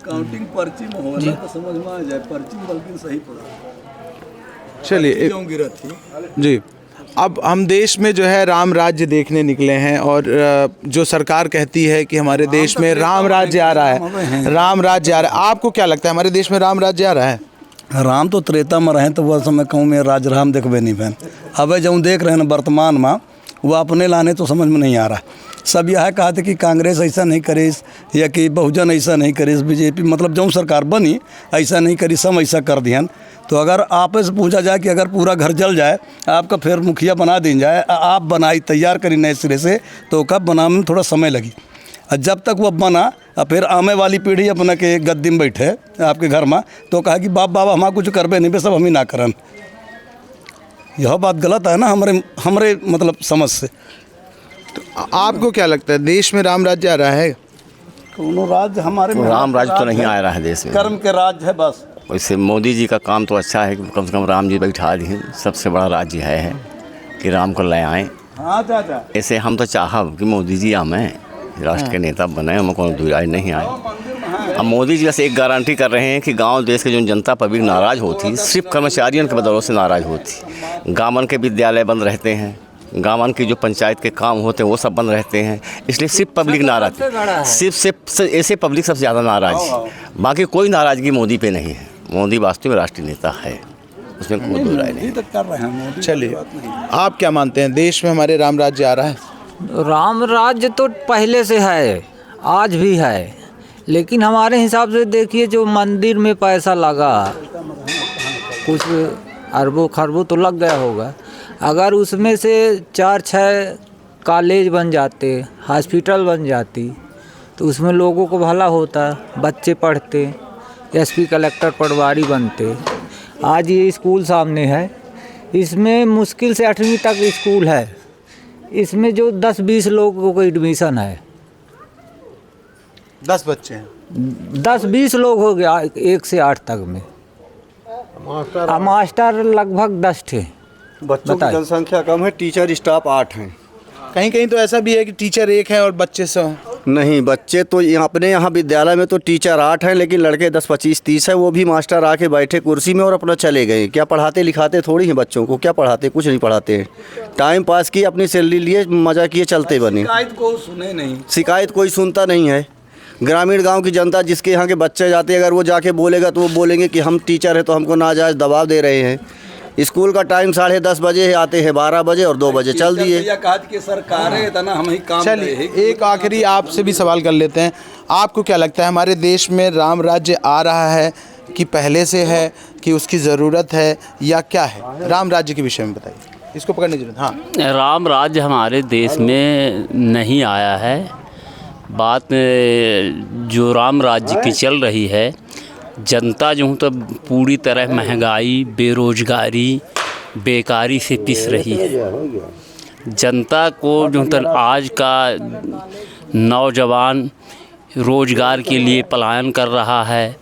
काउंटिंग पर्ची में हो ना तो समझ में आ जाए, पर्ची में बल्कि सही पड़ा। चलिए जी, अब हम देश में जो है राम राज्य देखने निकले हैं, और जो सरकार कहती है कि हमारे देश में राम राज्य आ रहा है, राम राज्य आ रहा है, आपको क्या लगता है हमारे देश में राम राज्य आ रहा है? राम तो त्रेता में रहे तो वह समय कहूँ में राज राम देखबे नहीं बहन। अब जो देख रहे हैं वर्तमान में, वह अपने लाने तो समझ में नहीं आ रहा है। सब यह कहा था कि कांग्रेस ऐसा नहीं करीस या कि बहुजन ऐसा नहीं करीस, बीजेपी मतलब जो सरकार बनी ऐसा नहीं करी, सब ऐसा कर दियन। तो अगर आप से पूछा जाए कि अगर पूरा घर जल जाए, आपका फिर मुखिया बना दी जाए, आप बनाई तैयार करी नए सिरे से, तो कब बनाने में थोड़ा समय लगी। और जब तक वह बना और फिर आने वाली पीढ़ी अपना के गद्दी में बैठे आपके घर में, तो कहा कि बाप बाबा हमारा कुछ करबे नहीं, सब हम ही ना करन। यह बात गलत है ना हमारे मतलब समझ से। तो आपको क्या लगता है देश में राम राज्य आ रहा है? कोनो राज्य हमारे तो राम राज्य तो नहीं आ रहा है देश में, कर्म के राज्य है बस। वैसे मोदी जी का काम तो अच्छा है कि कम से कम राम जी बैठा दिए, सबसे बड़ा राज्य है कि राम को ले आएँ। हाँ चाचा, ऐसे हम तो चाहब कि मोदी जी हमें राष्ट्र के नेता बने, हमें कोई दुराई नहीं आए। अब मोदी जी वैसे एक गारंटी कर रहे हैं कि गांव देश के जो जनता पब्लिक नाराज़ होती, सिर्फ कर्मचारियों के बदौलत से नाराज़ होती। गांवन के विद्यालय बंद रहते हैं, गांवन की जो पंचायत के काम होते हैं वो सब बंद रहते हैं, इसलिए सिर्फ पब्लिक नाराज़, सिर्फ ऐसे पब्लिक सबसे ज़्यादा नाराज़ है। बाकी कोई नाराज़गी मोदी पे नहीं है। मोदी वास्तव में राष्ट्रीय नेता है, उसमें कोई दो राय नहीं। चलिए, आप क्या मानते हैं देश में हमारे राम राज्य आ रहा है? राम राज्य तो पहले से है, आज भी है, लेकिन हमारे हिसाब से देखिए जो मंदिर में पैसा लगा, कुछ अरबों खरबों तो लग गया होगा। अगर उसमें से 4-6 कॉलेज बन जाते, हॉस्पिटल बन जाती, तो उसमें लोगों को भला होता, बच्चे पढ़ते, एसपी कलेक्टर पटवारी बनते। आज ये स्कूल सामने है, इसमें मुश्किल से 8वीं तक स्कूल है, इसमें जो 10-20 लोगों को एडमिशन है। 10 बच्चे हैं, 10-20 लोग हो गया 1 से 8 तक में। मास्टर लगभग 10 थे। बच्चों की जनसंख्या कम है, टीचर स्टाफ 8 हैं। कहीं कहीं तो ऐसा भी है कि टीचर 1 है और बच्चे 100 नहीं, बच्चे तो अपने यहाँ विद्यालय में तो टीचर 8 हैं, लेकिन लड़के 10, 25, 30 है। वो भी मास्टर आके बैठे कुर्सी में और अपना चले गए। क्या पढ़ाते लिखाते थोड़ी हैं बच्चों को, क्या पढ़ाते, कुछ नहीं पढ़ाते हैं। टाइम पास किए, अपनी सैलरी लिए, मज़ा किए, चलते बने। शिकायत को सुने नहीं, शिकायत कोई सुनता नहीं है। ग्रामीण गांव की जनता जिसके यहाँ के बच्चे जाते हैं, अगर वो जाके बोलेगा तो वो बोलेंगे कि हम टीचर हैं तो हमको नाजायज़ दबाव दे रहे हैं। स्कूल का टाइम 10:30 बजे है, आते हैं 12 बजे और 2 बजे चल दिए। चलिए, एक आखिरी आपसे भी सवाल कर लेते हैं। आपको क्या लगता है हमारे देश में राम राज्य आ रहा है कि पहले से है, कि उसकी ज़रूरत है या क्या है? राम राज्य के विषय में बताइए, इसको पकड़ने की जरूरत। हाँ, राम राज्य हमारे देश में नहीं आया है। बात जो राम राज्य की चल रही है, जनता जो तो पूरी तरह महंगाई, बेरोजगारी, बेकारी से पिस रही है। जनता को जो तो आज का नौजवान रोजगार के लिए पलायन कर रहा है,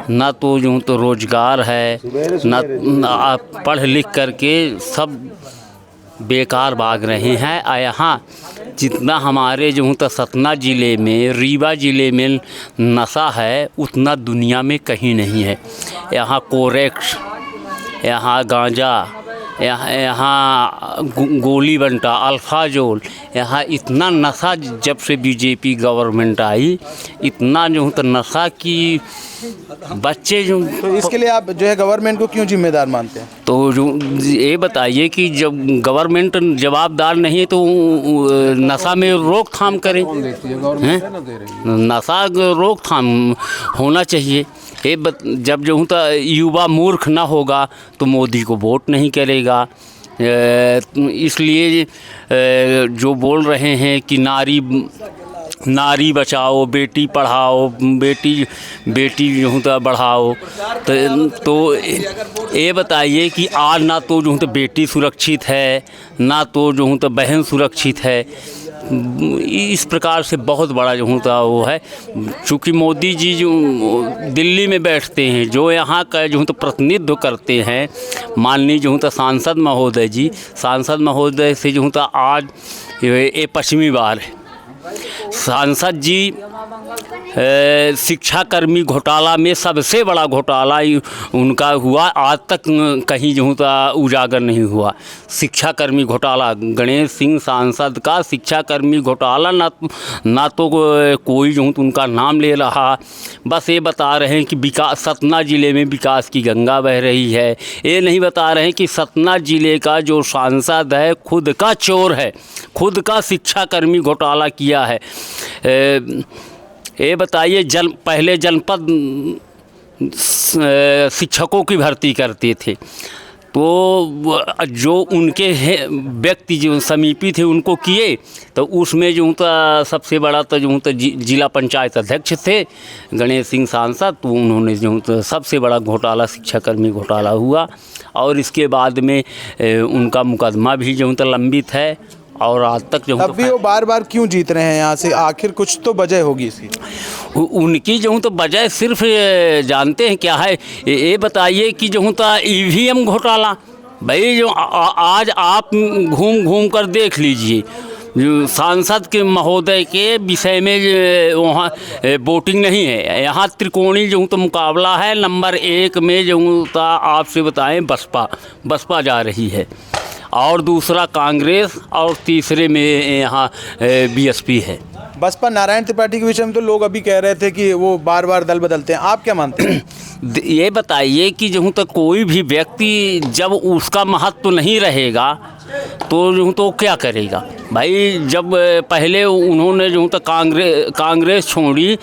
ना तो जो तो रोजगार है, ना पढ़ लिख करके सब बेकार भाग रहे हैं। यहाँ जितना हमारे जो तो सतना ज़िले में, रीवा ज़िले में नशा है, उतना दुनिया में कहीं नहीं है। यहाँ कोरेक्स, यहाँ गांजा, यहाँ गोली बंटा, अल्फाजोल, यहाँ इतना नशा जब से बीजेपी गवर्नमेंट आई, इतना जो तो नशा की बच्चे जो। तो इसके लिए आप जो है गवर्नमेंट को क्यों जिम्मेदार मानते हैं? तो जो ये बताइए कि जब गवर्नमेंट जवाबदार नहीं है तो नशा में रोकथाम करें, नशा रोकथाम होना चाहिए। जब जो तो युवा मूर्ख ना होगा तो मोदी को वोट नहीं करेगा। इसलिए जो बोल रहे हैं कि नारी नारी बचाओ, बेटी पढ़ाओ, बेटी जो तो बढ़ाओ। तो ये बताइए कि आज ना तो जो तो बेटी सुरक्षित है, ना तो जो तो बहन सुरक्षित है। इस प्रकार से बहुत बड़ा जो होता वो है। चूँकि मोदी जी जो दिल्ली में बैठते हैं, जो यहाँ का जो तो प्रतिनिधित्व करते हैं, माननीय जो तो सांसद महोदय से जो तो आज ये पश्चिमी बार है। सांसद जी शिक्षाकर्मी घोटाला में सबसे बड़ा घोटाला उनका हुआ, आज तक कहीं जो था उजागर नहीं हुआ। शिक्षाकर्मी घोटाला, गणेश सिंह सांसद का शिक्षाकर्मी घोटाला, ना तो कोई जो उनका नाम ले रहा, बस ये बता रहे हैं कि विकास, सतना ज़िले में विकास की गंगा बह रही है। ये नहीं बता रहे हैं कि सतना ज़िले का जो सांसद है खुद का चोर है, खुद का शिक्षाकर्मी घोटाला किया है। ये बताइए, पहले जनपद शिक्षकों की भर्ती करते थे, तो जो उनके व्यक्ति जो समीपी थे उनको किए, तो उसमें जो था सबसे बड़ा तो जो था जिला पंचायत अध्यक्ष थे गणेश सिंह सांसद, तो उन्होंने जो था सबसे बड़ा घोटाला शिक्षाकर्मी घोटाला हुआ। और इसके बाद में उनका मुकदमा भी जो था लंबित है, और आज तक जो तब भी वो बार बार क्यों जीत रहे हैं यहाँ से? आखिर कुछ तो वजह होगी इसकी। उनकी जो तो वजह सिर्फ जानते हैं क्या है? ये बताइए कि जो था EVM घोटाला। भाई जो आज आप घूम कर देख लीजिए, सांसद के महोदय के विषय में वहाँ वोटिंग नहीं है। यहाँ त्रिकोणीय जो तो मुकाबला है। नंबर 1 में जो था आपसे बताएं बसपा जा रही है, और दूसरा कांग्रेस, और तीसरे में यहाँ BSP है। बसपा नारायण त्रिपाठी के विषय में तो लोग अभी कह रहे थे कि वो बार बार दल बदलते हैं, आप क्या मानते हैं? ये बताइए कि जो तक कोई भी व्यक्ति जब उसका महत्व नहीं रहेगा तो जो तो क्या करेगा भाई? जब पहले उन्होंने जो तक कांग्रेस छोड़ी,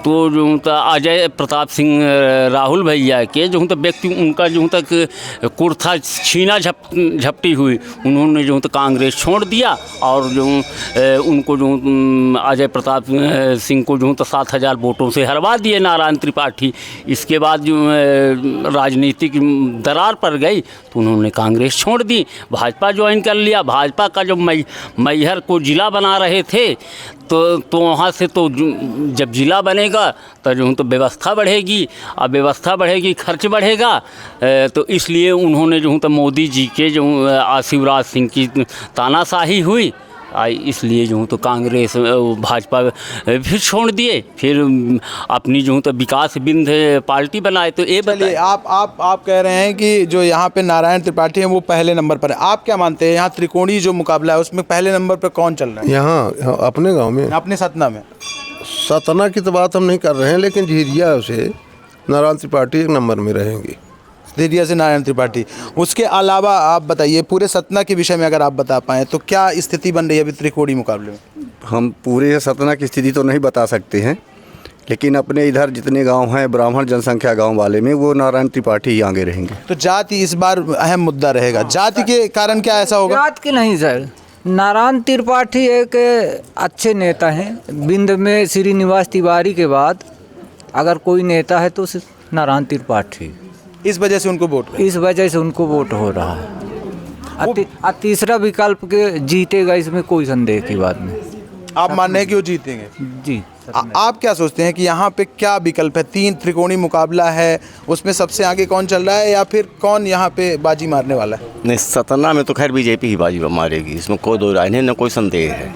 तो जो था अजय प्रताप सिंह राहुल भैया के जो तक व्यक्ति, उनका जो तक कुर्ता छीना झपटी हुई, उन्होंने जो तक कांग्रेस छोड़ दिया, और जो उनको जो अजय प्रताप सिंह को जो तक 7,000 वोटों से हरवा दिए नारायण त्रिपाठी। इसके बाद जो राजनीतिक दरार पड़ गई, तो उन्होंने कांग्रेस छोड़ दी, भाजपा ज्वाइन कर लिया। भाजपा का जब मैहर को ज़िला बना रहे थे, तो वहाँ से तो जब ज़िला बनेगा तो जो तो व्यवस्था बढ़ेगी, अब व्यवस्था बढ़ेगी खर्च बढ़ेगा। तो इसलिए उन्होंने जो तो मोदी जी के जो शिवराज सिंह की तानाशाही हुई, इसलिए जो तो कांग्रेस भाजपा फिर छोड़ दिए, फिर अपनी जो तो विकास बिंद पार्टी बनाए। तो ये बताइए, आप कह रहे हैं कि जो यहाँ पे नारायण त्रिपाठी हैं वो पहले नंबर पर है, आप क्या मानते हैं? यहाँ त्रिकोणीय जो मुकाबला है उसमें पहले नंबर पर कौन चल रहा है? यहाँ अपने गाँव में, अपने सतना में। सतना की तो बात हम नहीं कर रहे हैं, लेकिन झिरिया से नारायण त्रिपाठी 1 नंबर में रहेंगे। झिरिया से नारायण त्रिपाठी। उसके अलावा आप बताइए पूरे सतना के विषय में अगर आप बता पाएँ तो क्या स्थिति बन रही है अभी त्रिकोणीय मुकाबले में? हम पूरे सतना की स्थिति तो नहीं बता सकते हैं, लेकिन अपने इधर जितने गांव हैं ब्राह्मण जनसंख्या गांव वाले में, वो नारायण त्रिपाठी ही आगे रहेंगे। तो जाति इस बार अहम मुद्दा रहेगा। जाति के कारण क्या ऐसा होगा? जात के नहीं सर, नारायण त्रिपाठी एक अच्छे नेता हैं। बिंद में श्रीनिवास तिवारी के बाद अगर कोई नेता है तो सिर्फ नारायण त्रिपाठी। इस वजह से उनको वोट, इस वजह से उनको वोट हो रहा है। तीसरा विकल्प के जीतेगा, इसमें कोई संदेह की बात नहीं। आप मान रहे हैं कि वो जीतेंगे? जी। आप क्या सोचते हैं कि यहाँ पे क्या विकल्प है? 3 त्रिकोणीय मुकाबला है, उसमें सबसे आगे कौन चल रहा है, या फिर कौन यहाँ पे बाजी मारने वाला है? नहीं, सतना में तो खैर बीजेपी ही बाजी मारेगी, इसमें कोई दो राय नहीं, न कोई संदेह है।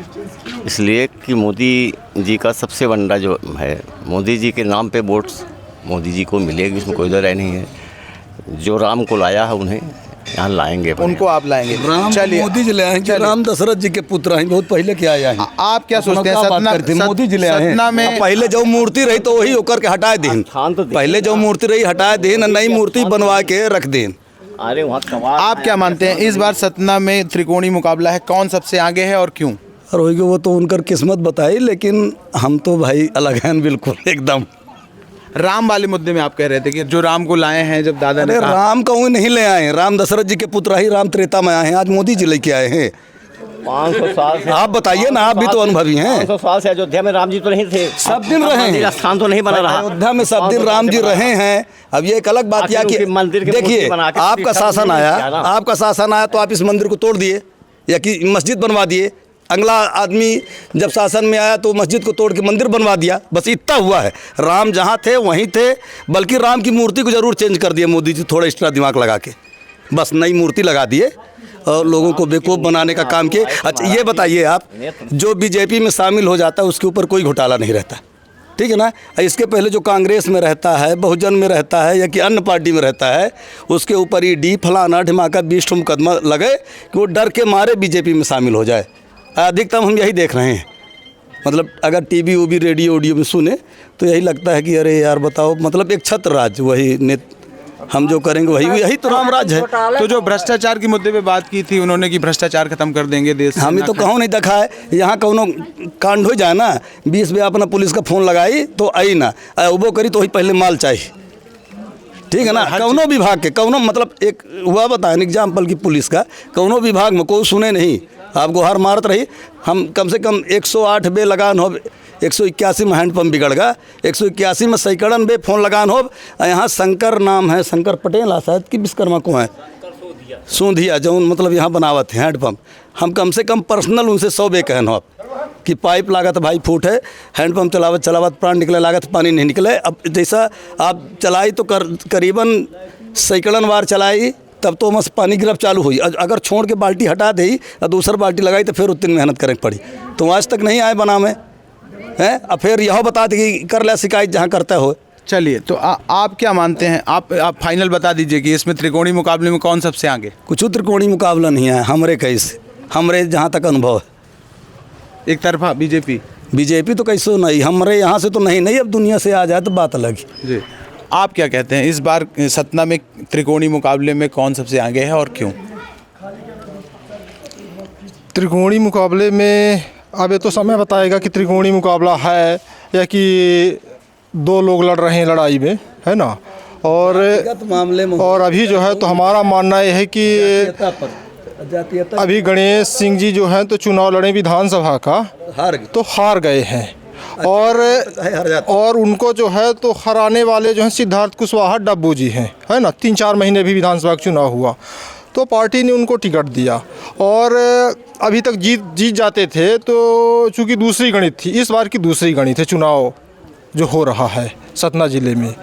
इसलिए कि मोदी जी का सबसे बड़ा जो है, मोदी जी के नाम पे वोट मोदी जी को मिलेगी, इसमें कोई दो राय नहीं है। जो राम को लाया है उन्हें यहाँ लाएंगे, उनको आप लाएंगे। चलिए, मोदी जी ले आएंगे। राम दशरथ जी के पुत्र हैं, बहुत पहले के आए हैं। आप क्या सोचते हैं? मोदी जी ले आए सतना में पहले जो मूर्ति रही तो वही होकर के हटाए दें। पहले जो मूर्ति रही हटाए दें, नई मूर्ति बनवा के रख दें। अरे वहाँ आप क्या मानते हैं इस बार सतना में त्रिकोणीय मुकाबला है, कौन सबसे आगे है और क्यों? और वो तो उनकर किस्मत बताई, लेकिन हम तो भाई अलग हैं बिल्कुल एकदम। राम वाले मुद्दे में आप कह रहे थे कि जो राम को लाए हैं, जब दादा ने राम को नहीं ले आए, राम दशरथ जी के पुत्र ही राम त्रेता में आए हैं, आज मोदी जी लेके आए हैं। 500 साल से आप बताइए ना, आप भी तो अनुभवी हैं। 500 साल से अयोध्या में राम जी तो नहीं थे, सब दिन रहे हैं, स्थान तो नहीं बना रहा। अयोध्या में सब दिन राम जी रहे हैं। अब ये एक अलग बात यह कि देखिए, आपका शासन आया तो आप इस मंदिर को तोड़ दिए या कि मस्जिद बनवा दिए। अगला आदमी जब शासन में आया तो मस्जिद को तोड़ के मंदिर बनवा दिया। बस इतना हुआ है। राम जहाँ थे वहीं थे, बल्कि राम की मूर्ति को ज़रूर चेंज कर दिया मोदी जी, थोड़ा एक्स्ट्रा दिमाग लगा के, बस नई मूर्ति लगा दिए और लोगों को बेवकूफ़ बनाने का काम किए। अच्छा ये बताइए आप, जो बीजेपी में शामिल हो जाता है उसके ऊपर कोई घोटाला नहीं रहता, ठीक है ना। इसके पहले जो कांग्रेस में रहता है, बहुजन में रहता है या कि अन्य पार्टी में रहता है, उसके ऊपर ईडी फलाना ढिमाका 20 मुकदमा लगे कि वो डर के मारे बीजेपी में शामिल हो जाए। अधिकतम हम यही देख रहे हैं। मतलब अगर टीवी वूवी रेडियो ऑडियो में सुने तो यही लगता है कि अरे यार बताओ, मतलब एक छत्र राज, वही हम जो करेंगे वही, यही तो राम राज है। तो जो भ्रष्टाचार के मुद्दे पे बात की थी उन्होंने कि भ्रष्टाचार खत्म कर देंगे देश से, हमें तो कहूँ नहीं देखा है। यहाँ कौनो कांड हो जाए ना, 20 बजे अपना पुलिस का फ़ोन लगाई तो आई ना, उबो करी तो ही पहले माल चाहिए, ठीक है ना। कौनो विभाग के कौनो, मतलब एक हुआ बताएं एग्जाम्पल की पुलिस का, कौनो विभाग में कोई सुने नहीं, आप गुहार मारत रही। हम कम से कम 108 बे लगान हो, 181 में हैंडपम्प बिगड़ गया, 181 में सैकड़न बे फोन लगान हो। यहाँ शंकर नाम है, शंकर पटेल शायद कि विश्वकर्मा को है, सोंधिया जो मतलब यहाँ बनावत है हैंडपम्प। हम कम से कम पर्सनल उनसे 100 बे कहन हो कि पाइप लागत भाई फूट है, हैंडपम्प चलावत प्राण निकले, लागत पानी नहीं निकले। अब जैसा आप चलाई तो करीबन सैकड़न बार चलाई, तब तो मस्त पानी गिरफ चालू हुई। अगर छोड़ के बाल्टी हटा दी और दूसरा बाल्टी लगाई तो फिर उतनी मेहनत करनी पड़ी। तो आज तक नहीं आए बना में हैं। अब फिर यह बता दी कि कर ले शिकायत जहाँ करता हो। चलिए, तो आप क्या मानते हैं, आप फाइनल बता दीजिए कि इसमें त्रिकोणीय मुकाबले में कौन सबसे आगे? कुछ त्रिकोणीय मुकाबला नहीं है हमरे कैसे, हमरे जहाँ तक अनुभव है। एक तरफा बीजेपी तो कैसे नहीं, हमारे यहाँ से तो नहीं। अब दुनिया से आ जाए तो बात अलग जी। आप क्या कहते हैं, इस बार सतना में त्रिकोणीय मुकाबले में कौन सबसे आगे है और क्यों? त्रिकोणीय मुकाबले में अब ये तो समय बताएगा कि त्रिकोणीय मुकाबला है या कि 2 लोग लड़ रहे हैं लड़ाई में, है ना। और अभी जो है तो हमारा मानना यह है कि अभी गणेश सिंह जी जो हैं तो चुनाव लड़े विधानसभा का, तो हार गए हैं। और उनको जो है तो हराने वाले जो हैं सिद्धार्थ कुशवाहा डब्बू जी हैं, है ना। 3-4 महीने भी विधानसभा का चुनाव हुआ तो पार्टी ने उनको टिकट दिया और अभी तक जीत जाते थे। तो चूँकि दूसरी गणित थी, इस बार की दूसरी गणित है चुनाव जो हो रहा है सतना ज़िले में।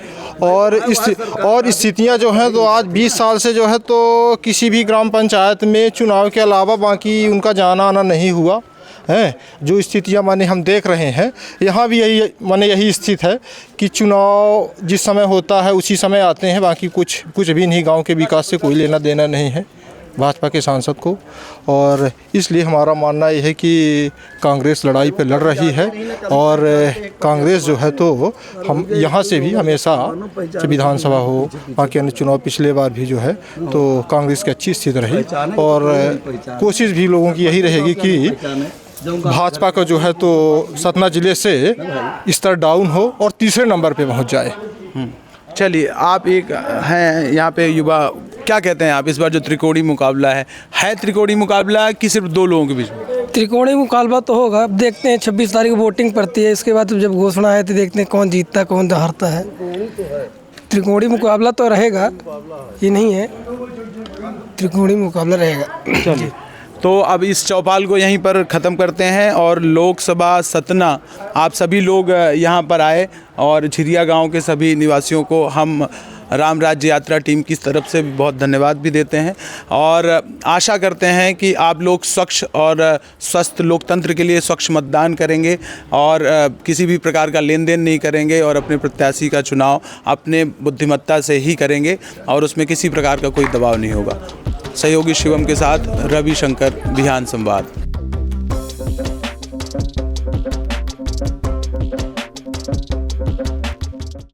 और स्थितियाँ जो हैं तो आज 20 साल से जो है तो किसी भी ग्राम पंचायत में चुनाव के अलावा बाकी उनका जाना आना नहीं हुआ है। जो स्थितियाँ माने हम देख रहे हैं यहाँ भी यही स्थित है कि चुनाव जिस समय होता है उसी समय आते हैं, बाकी कुछ भी नहीं, गांव के विकास से कोई लेना देना नहीं है भाजपा के सांसद को। और इसलिए हमारा मानना यह है कि कांग्रेस लड़ाई पे लड़ रही है और कांग्रेस जो है तो हम यहाँ से भी हमेशा विधानसभा हो बाकी अन्य चुनाव पिछले बार भी जो है तो कांग्रेस की अच्छी स्थिति रही और कोशिश भी लोगों की यही रहेगी कि भाजपा का जो है तो सतना ज़िले से स्तर डाउन हो और तीसरे नंबर पे पहुंच जाए। चलिए, आप एक हैं यहाँ पे युवा, क्या कहते हैं आप, इस बार जो त्रिकोणीय मुकाबला है त्रिकोणीय मुकाबला कि सिर्फ 2 लोगों के बीच में? त्रिकोणीय मुकाबला तो होगा। अब देखते हैं 26 तारीख को वोटिंग पड़ती है, इसके बाद जब घोषणा है तो देखते हैं कौन जीतता है कौन हारता है। त्रिकोणीय मुकाबला तो रहेगा, ये नहीं है, त्रिकोणीय मुकाबला रहेगा। चलिए, तो अब इस चौपाल को यहीं पर ख़त्म करते हैं और लोकसभा सतना आप सभी लोग यहाँ पर आए और झिरिया गांव के सभी निवासियों को हम राम राज्य यात्रा टीम की तरफ से बहुत धन्यवाद भी देते हैं और आशा करते हैं कि आप लोग स्वच्छ और स्वस्थ लोकतंत्र के लिए स्वच्छ मतदान करेंगे और किसी भी प्रकार का लेन देन नहीं करेंगे और अपने प्रत्याशी का चुनाव अपने बुद्धिमत्ता से ही करेंगे और उसमें किसी प्रकार का कोई दबाव नहीं होगा। सहयोगी शिवम के साथ रवि शंकर, बिहान संवाद।